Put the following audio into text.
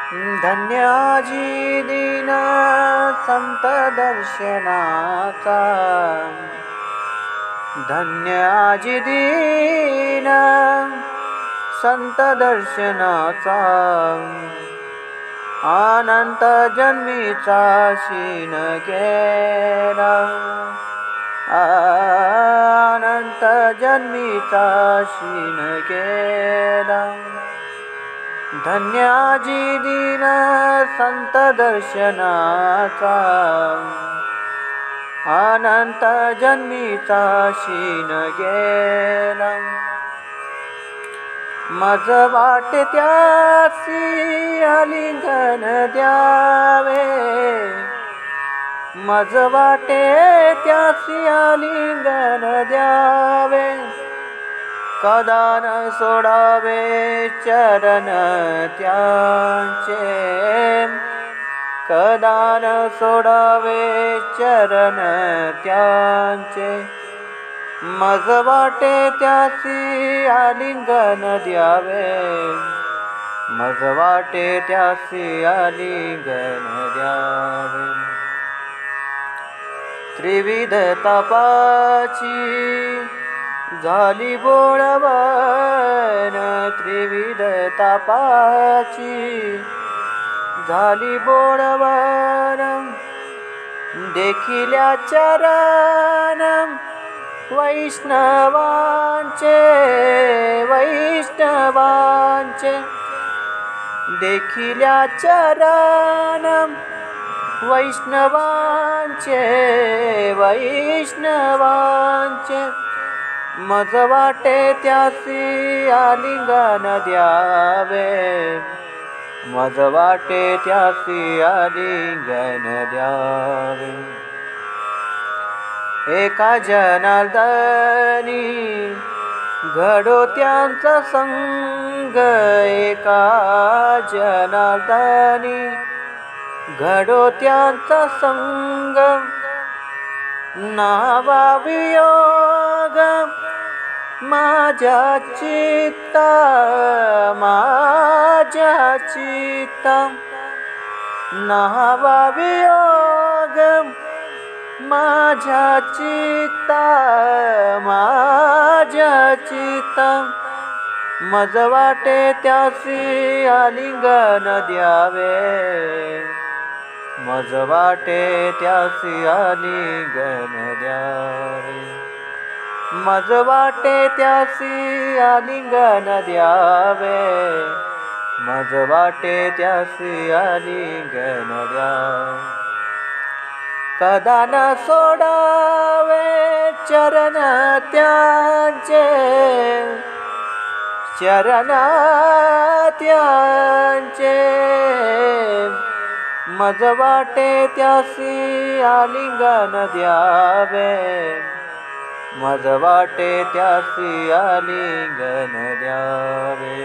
धन्याजी दीन संत दर्शनाचा, धन्याजी दीन संत दर्शनाचा, अनंत जन्मीचा शीन केला, अनंत जन्मीचा शीन केला. धन्याजी दीन संत दर्शनाचा, अनंत जन्मीचा शीन गेला. मज वाटे त्यासी आलिंगन द्यावे, मज वाटे त्यासी आलिंगन द्यावे. कदा न सोडावे चरण त्यांचे, कदा न सोडावे चरण त्यांचे. मज वाटे त्यासी आलिंगन द्यावे, मज वाटे त्यासी आलिंगन द्यावे. त्रिविध तपाची झाली बोळवण, त्रिविध तापाची झाली बोळवण. देखिल्या चरण वैष्णवांचे, वैष्णवांचे. देखिल्या चरण वैष्णवांचे, वैष्णवांचे. मज वाटे त्यासी आलिंगन द्यावे, मज वाटे त्यासी आलिंगन द्यावे. एका जनार्दनी घडो त्यांचा संग, एका जनार्दनी घडो त्यांचा संग. नावा वियोग माझ्या चित्ता, माझ्या चित्ता. नावा वियोग माझ्या चित्ता, माझ्या चित्ता. मज वाटे त्यासी आलिंगन द्यावे, मज वाटे त्यासी आलिंगन द्यावे. मज वाटे त्यासी आलिंगन द्यावे, मज वाटे त्यासी आलिंगन द्यावे. कदा न सोडावे चरण त्यांचे, चरण त्यांचे. मज वाटे त्यासी आलिंगन द्यावे, मज वाटे त्यासी आलिंगन द्यावे.